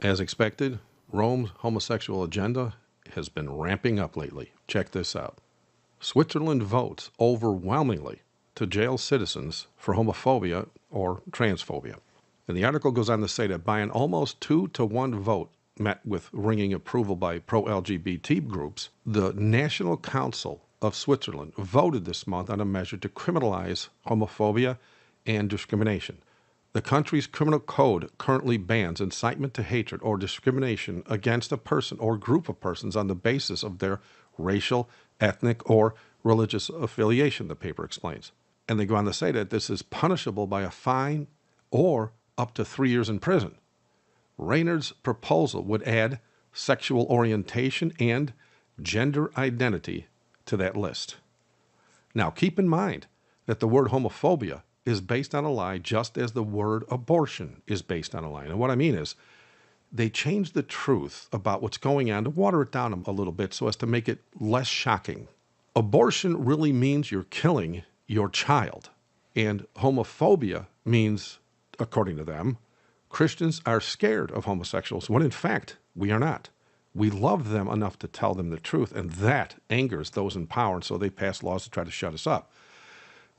As expected, Rome's homosexual agenda has been ramping up lately. Check this out. Switzerland votes overwhelmingly to jail citizens for homophobia or transphobia. And the article goes on to say that by an almost 2-to-1 vote met with ringing approval by pro-LGBT groups, the National Council of Switzerland voted this month on a measure to criminalize homophobia and discrimination. The country's criminal code currently bans incitement to hatred or discrimination against a person or group of persons on the basis of their racial, ethnic, or religious affiliation, the paper explains. And they go on to say that this is punishable by a fine or up to 3 years in prison. Rayner's proposal would add sexual orientation and gender identity to that list. Now, keep in mind that the word homophobia is based on a lie, just as the word abortion is based on a lie. And what I mean is, they changed the truth about what's going on to water it down a little bit so as to make it less shocking. Abortion really means you're killing your child. And homophobia means, according to them, Christians are scared of homosexuals, when in fact, we are not. We love them enough to tell them the truth, and that angers those in power, and so they pass laws to try to shut us up.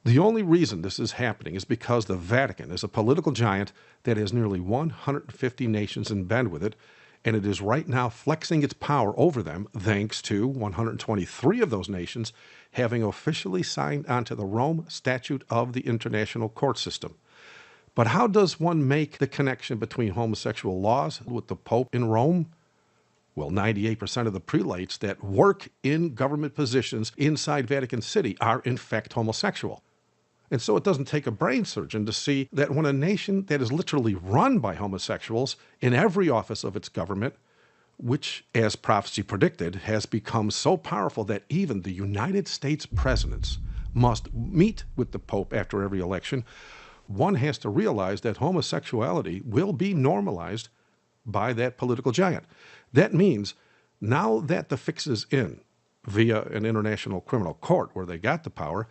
The only reason this is happening is because the Vatican is a political giant that has nearly 150 nations in bed with it, and it is right now flexing its power over them thanks to 123 of those nations having officially signed onto the Rome Statute of the International Court System. But how does one make the connection between homosexual laws with the Pope in Rome? Well, 98% of the prelates that work in government positions inside Vatican City are in fact homosexual. And so it doesn't take a brain surgeon to see that when a nation that is literally run by homosexuals in every office of its government, which, as prophecy predicted, has become so powerful that even the United States presidents must meet with the Pope after every election, one has to realize that homosexuality will be normalized by that political giant. That means now that the fix is in via an international criminal court where they got the power,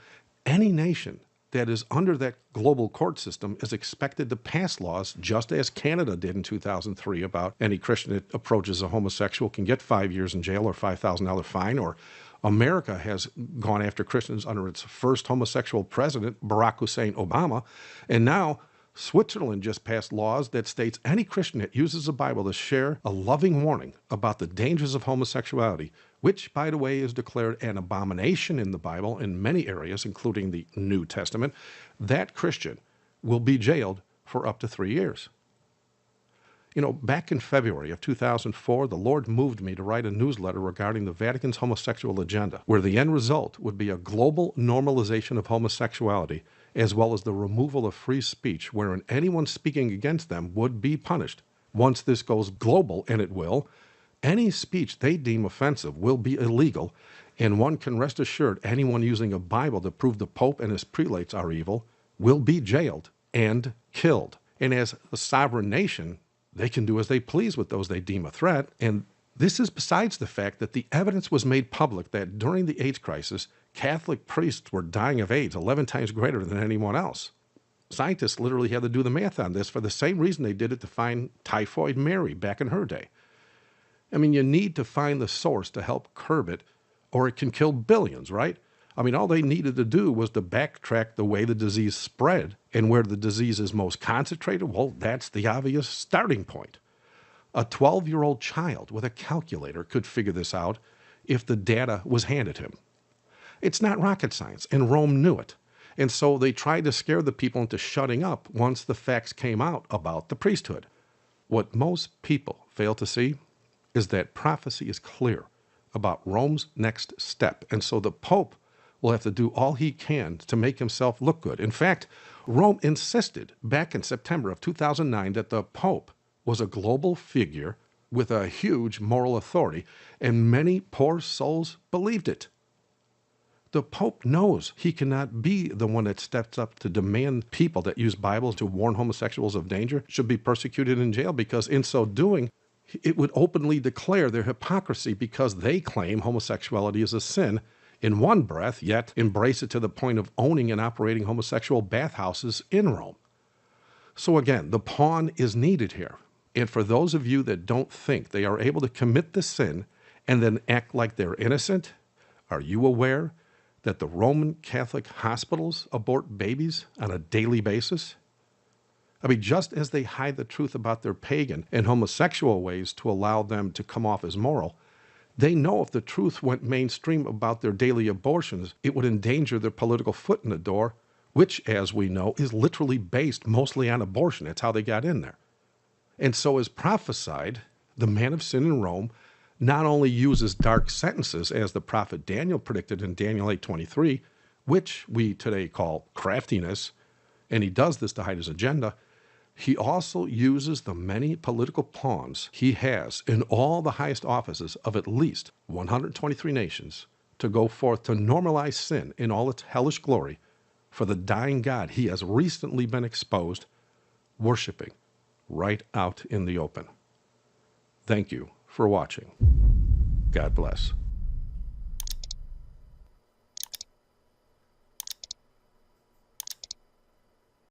any nation that is under that global court system is expected to pass laws, just as Canada did in 2003 about any Christian that approaches a homosexual can get 5 years in jail or $5,000 fine, or America has gone after Christians under its first homosexual president, Barack Hussein Obama, and now Switzerland just passed laws that states any Christian that uses the Bible to share a loving warning about the dangers of homosexuality, which, by the way, is declared an abomination in the Bible in many areas, including the New Testament, that Christian will be jailed for up to 3 years. You know, back in February of 2004, the Lord moved me to write a newsletter regarding the Vatican's homosexual agenda, where the end result would be a global normalization of homosexuality, as well as the removal of free speech, wherein anyone speaking against them would be punished. Once this goes global, and it will, any speech they deem offensive will be illegal, and one can rest assured anyone using a Bible to prove the Pope and his prelates are evil will be jailed and killed. And as a sovereign nation, they can do as they please with those they deem a threat. And this is besides the fact that the evidence was made public that during the AIDS crisis, Catholic priests were dying of AIDS 11 times greater than anyone else. Scientists literally had to do the math on this for the same reason they did it to find typhoid Mary back in her day. I mean, you need to find the source to help curb it, or it can kill billions, right? I mean, all they needed to do was to backtrack the way the disease spread, and where the disease is most concentrated, well, that's the obvious starting point. A 12-year-old child with a calculator could figure this out if the data was handed him. It's not rocket science, and Rome knew it. And so they tried to scare the people into shutting up once the facts came out about the priesthood. What most people fail to see is that prophecy is clear about Rome's next step, and so the Pope will have to do all he can to make himself look good. In fact, Rome insisted back in September of 2009 that the Pope was a global figure with a huge moral authority, and many poor souls believed it. The Pope knows he cannot be the one that steps up to demand people that use Bibles to warn homosexuals of danger should be persecuted in jail, because in so doing, it would openly declare their hypocrisy, because they claim homosexuality is a sin in one breath, yet embrace it to the point of owning and operating homosexual bathhouses in Rome. So again, the pawn is needed here. And for those of you that don't think they are able to commit the sin and then act like they're innocent, are you aware that the Roman Catholic hospitals abort babies on a daily basis? I mean, just as they hide the truth about their pagan and homosexual ways to allow them to come off as moral, they know if the truth went mainstream about their daily abortions, it would endanger their political foot in the door, which, as we know, is literally based mostly on abortion. That's how they got in there. And so, as prophesied, the man of sin in Rome not only uses dark sentences, as the prophet Daniel predicted in Daniel 8:23, which we today call craftiness, and he does this to hide his agenda, he also uses the many political pawns he has in all the highest offices of at least 123 nations to go forth to normalize sin in all its hellish glory for the dying God he has recently been exposed worshiping right out in the open. Thank you for watching. God bless.